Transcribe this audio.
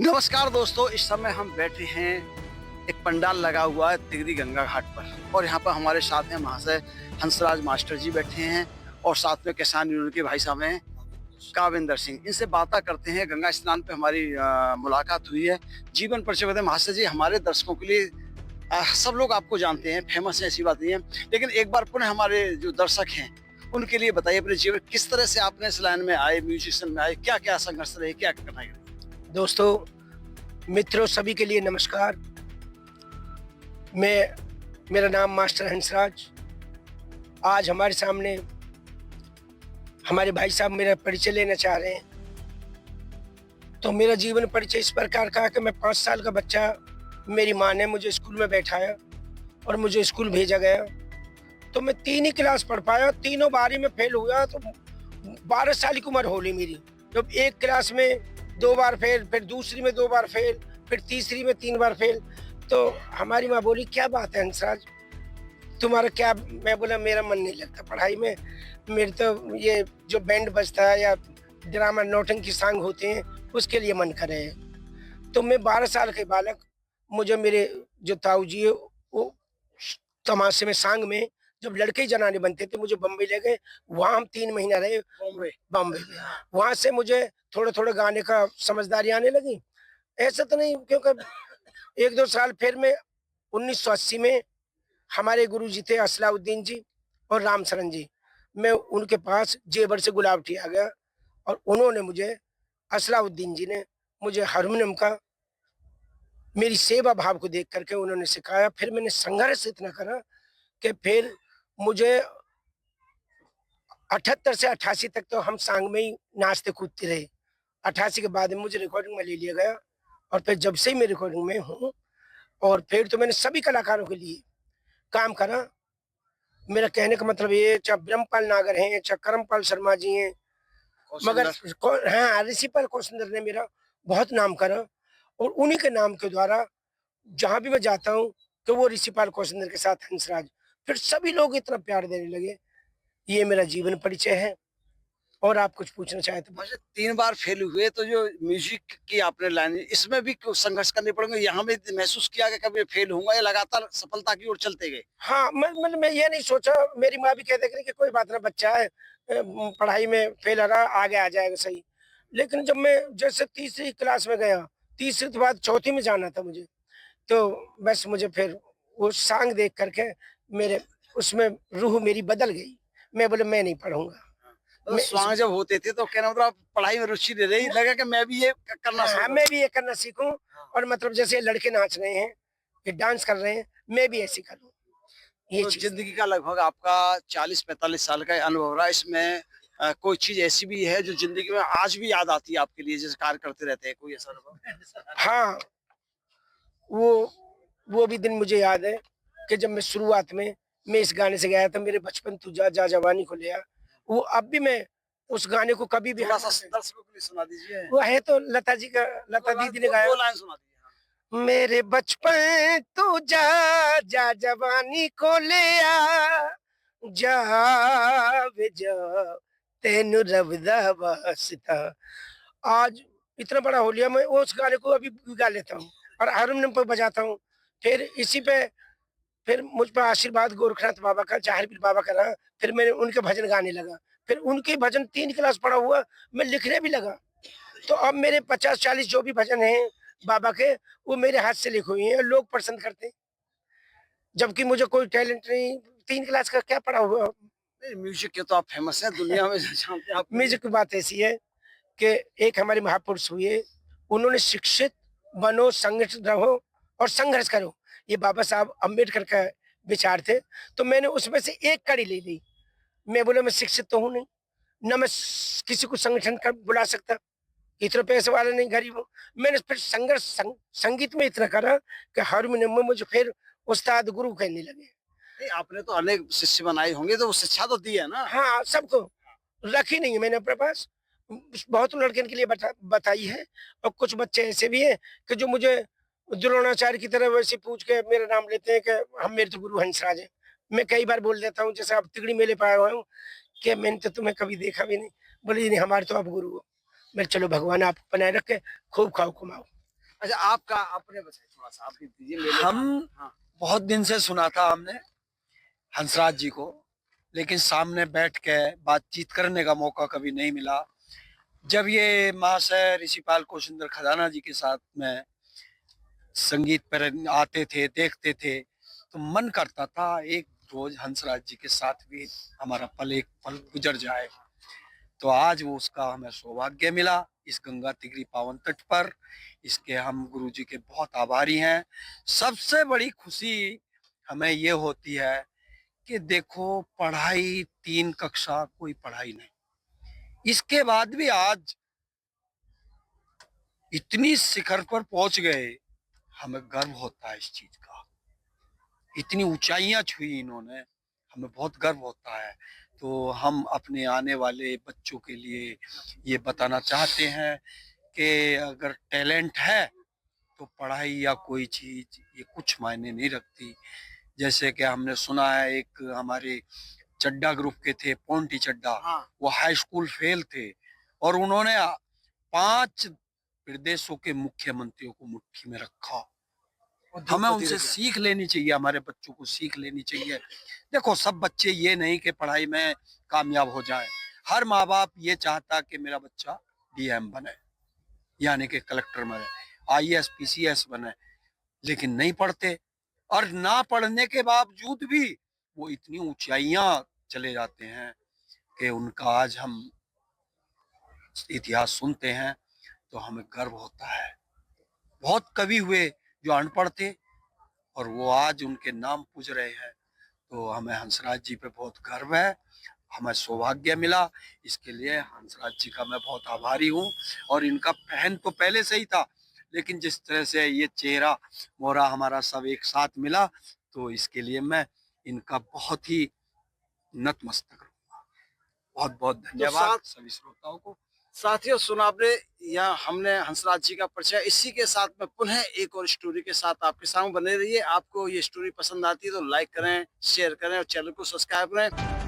नमस्कार दोस्तों, इस समय हम बैठे हैं एक पंडाल लगा हुआ है तिगरी गंगा घाट पर और यहाँ पर हमारे साथ हैं महाशय हंसराज मास्टर जी बैठे हैं और साथ में किसान यूनियन के भाई साहब हैं काविंदर सिंह। इनसे बातें करते हैं। गंगा स्नान पे हमारी मुलाकात हुई है। जीवन परिचय बताएं महाशय जी। हमारे दर्शकों के लिए सब लोग आपको जानते हैं, फेमस है, ऐसी बात नहीं है, लेकिन एक बार पुनः हमारे जो दर्शक हैं उनके लिए बताइए अपने जीवन किस तरह से आपने इस लाइन में आए, म्यूजिशियन में आए, क्या क्या संघर्ष रहे, क्या क्या कठिनाई रही। दोस्तों, मित्रों, सभी के लिए नमस्कार। मेरा नाम मास्टर हंसराज। आज हमारे सामने हमारे भाई साहब मेरा परिचय लेना चाह रहे हैं। तो मेरा जीवन परिचय इस प्रकार का कि मैं 5 साल का बच्चा, मेरी माँ ने मुझे स्कूल में बैठाया और मुझे स्कूल भेजा गया। तो मैं 3 ही क्लास पढ़ पाया, तीनों बारी में फेल हुआ। तो 12 साल की उम्र होली मेरी, जब एक क्लास में 2 बार फेल, फिर दूसरी में 2 बार फेल, फिर तीसरी में 3 बार फेल। तो हमारी माँ बोली, क्या बात है हंसराज, तुम्हारा क्या? मैं बोला, मेरा मन नहीं लगता पढ़ाई में। मेरे तो ये जो बैंड बजता है या ड्रामा नौटंकी सांग होते हैं उसके लिए मन करे है। तो मैं 12 साल के बालक, मुझे मेरे जो ताऊ जी है वो तमाशे में, सांग में जब लड़के जनाने बनते थे, मुझे बम्बई ले गए। वहाँ हम 3 महीना रहे, बॉम्बे। वहाँ से मुझे थोड़ा थोड़ा गाने का समझदारी आने लगी। ऐसा तो नहीं, क्योंकि 1-2 साल फिर मैं 1980 में हमारे गुरु जी थे असलाउद्दीन जी और रामशरण जी, मैं उनके पास जेवर से गुलावटी आ गया और उन्होंने मुझे, असलाउद्दीन जी ने मुझे हारमोनियम का, मेरी सेवा भाव को देख करके उन्होंने सिखाया। फिर मैंने संघर्ष इतना करा कि फिर मुझे 78 से 88 तक तो हम सांग में ही नाचते कूदते रहे। 88 के बाद में मुझे रिकॉर्डिंग में ले लिया गया और फिर जब से ही मैं रिकॉर्डिंग में हूँ, और फिर तो मैंने सभी कलाकारों के लिए काम करा। मेरा कहने का मतलब ये, चाहे ब्रह्मपाल नागर हैं, चाहे करमपाल शर्मा जी हैं, मगर हाँ, ऋषिपाल कौशिंदर ने मेरा बहुत नाम करा और उन्हीं के नाम के द्वारा जहां भी मैं जाता हूँ तो वो ऋषिपाल कौशिंदर के साथ हंसराज, फिर सभी लोग इतना प्यार देने लगे। ये मेरा जीवन परिचय है। और आप कुछ पूछना चाहे तो? मुझे 3 बार फेल हुए तो जो म्यूजिक की आपने लाइन, इसमें भी कुछ संघर्ष करने पड़ेंगे। यहाँ में महसूस किया कि कभी फेल होऊंगा या लगातार सफलता की ओर चलते गए। हाँ, मैं ये नहीं सोचा। मेरी माँ भी कहते कि कोई बात ना, बच्चा है, पढ़ाई में फेल हो रहा, आगे आ जाएगा सही। लेकिन जब मैं जैसे तीसरी क्लास में गया, तीसरी के बाद चौथी में जाना था मुझे, तो बस मुझे फिर वो सांग देख करके मेरे उसमें रूह मेरी बदल गई। मैं बोले, मैं नहीं पढ़ूंगा। तो स्वांग जब होते थे तो कहना मतलब पढ़ाई में रुचि ले रही, लगा कि मैं भी ये करना हाँ, मैं भी ये करना सीखूं। और मतलब जैसे लड़के नाच रहे हैं, ये डांस कर रहे हैं, मैं भी ऐसे करूं। ये तो चीज जिंदगी का लगभग आपका 40-45 साल का अनुभव रहा। इसमें कोई चीज ऐसी भी है जो जिंदगी में आज भी याद आती है आपके लिए, जैसे कार्य करते रहते हैं, कोई ऐसा अनुभव? हाँ, वो वो भी दिन मुझे याद है कि जब मैं शुरुआत में मैं इस गाने से गाया था, मेरे बचपन तू जा जा जवानी को ले आ। वो अब भी मैं उस गाने को कभी भी, थोड़ा सा दर्शकों के लिए सुना दीजिए। वो है तो लता जी का, लता दीदी ने गाया। 2 लाइन सुना दीजिए। मेरे बचपन तू जा जा जवानी को ले आ, जा वे जा तेनु रवदा वास्ता। आज इतना बड़ा हो लिया, मैं उस गाने को अभी गा लेता हूँ और हारमोनियम पर बजाता हूँ। फिर इसी पे फिर मुझ पर आशीर्वाद गोरखनाथ बाबा का, जाहिर बाबा का रहा। फिर मैंने उनके भजन गाने लगा। फिर उनके भजन 3 क्लास पढ़ा हुआ, मैं लिखने भी लगा। तो अब मेरे 50-40 जो भी भजन हैं बाबा के, वो मेरे हाथ से लिखे हुए हैं, लोग पसंद करते हैं। जबकि मुझे कोई टैलेंट नहीं, 3 क्लास का क्या पढ़ा हुआ। म्यूजिक के तो आप फेमस हैं दुनिया में जानते हैं आप। म्यूजिक की बात ऐसी है कि एक हमारे महापुरुष हुए, उन्होंने शिक्षित बनो, संगठित रहो और संघर्ष करो, ये बाबा साहब अम्बेडकर का विचार थे। तो मैंने उसमें से एक कड़ी ले ली। मैं बोला, मैं शिक्षित तो हूँ नहीं, न मैं किसी को संगठन कर बुला सकता, इतना पैसे वाला नहीं, गरीब हूँ। मैंने फिर संघर्ष संगीत में इतना करा कि हारमोनियम में मुझे फिर उस्ताद गुरु कहने लगे। नहीं, आपने तो अनेक शिष्य बनाए होंगे, तो वो शिक्षा तो दी है ना। हाँ, सबको रखी नहीं है मैंने अपने पास, बहुत लड़के के लिए बताई है। और कुछ बच्चे ऐसे भी हैं कि जो मुझे द्रोणाचार्य की तरह वैसे पूछ के मेरा नाम लेते हैं कि हम, मेरे तो गुरु हंसराज है। मैं कई बार बोल देता हूँ, जैसे आप तिगड़ी मेले पर आया हुआ हूँ, कि मैंने तो तुम्हें कभी देखा भी नहीं। बोले, नहीं, हमारे तो आप गुरु हो। मैं, चलो भगवान आपको बनाए रखे, खूब खाओ कमाओ। अच्छा, आपका अपने बताइए थोड़ा सा, आप भी दीजिए मेले का। हम हाँ, बहुत दिन से सुना था हमने हंसराज जी को, लेकिन सामने बैठ के बातचीत करने का मौका कभी नहीं मिला। जब ये महाशय ऋषिपाल कौशिंदर खजाना जी के साथ में संगीत पर आते थे, देखते थे, तो मन करता था एक रोज हंसराज जी के साथ भी हमारा पल एक पल गुजर जाए। तो आज वो उसका हमें सौभाग्य मिला इस गंगा तिगरी पावन तट पर। इसके हम गुरु जी के बहुत आभारी हैं। सबसे बड़ी खुशी हमें ये होती है कि देखो, पढ़ाई 3 कक्षा कोई पढ़ाई नहीं, इसके बाद भी आज इतनी शिखर पर पहुंच गए, हमें गर्व होता है इस चीज का। इतनी ऊंचाइयां छुई इन्होंने, हमें बहुत गर्व होता है। तो हम अपने आने वाले बच्चों के लिए ये बताना चाहते हैं कि अगर टैलेंट है तो पढ़ाई या कोई चीज ये कुछ मायने नहीं रखती। जैसे कि हमने सुना है, एक हमारे चड्डा ग्रुप के थे, पोंटी चड्डा, हाँ। वो हाई स्कूल फेल थे और उन्होंने 5 प्रदेशों के मुख्यमंत्रियों को मुट्ठी में रखा। हमें उनसे सीख लेनी चाहिए, हमारे बच्चों को सीख लेनी चाहिए। देखो, सब बच्चे ये नहीं कि पढ़ाई में कामयाब हो जाएं। हर माँ बाप ये चाहता कि मेरा बच्चा डीएम बने, यानी कि कलेक्टर बने, आईएएस पीसीएस बने, लेकिन नहीं पढ़ते। और ना पढ़ने के बावजूद भी वो इतनी ऊंचाइयां चले जाते हैं कि उनका आज हम इतिहास सुनते हैं तो हमें गर्व होता है। बहुत कवि हुए जो अनपढ़ थे और वो आज उनके नाम पूज रहे हैं। तो हमें हंसराज जी पे बहुत गर्व है, हमें सौभाग्य मिला। इसके लिए हंसराज जी का मैं बहुत आभारी हूँ। और इनका पहन तो पहले से ही था, लेकिन जिस तरह से ये चेहरा मोहरा हमारा सब एक साथ मिला, तो इसके लिए मैं इनका बहुत ही नतमस्तक रहूंगा। बहुत बहुत धन्यवाद सभी श्रोताओं को। साथियों, सुना आपने, यहाँ हमने हंसराज जी का परिचय। इसी के साथ में पुनः एक और स्टोरी के साथ आपके सामने बने रहिए। आपको ये स्टोरी पसंद आती है तो लाइक करें, शेयर करें और चैनल को सब्सक्राइब करें।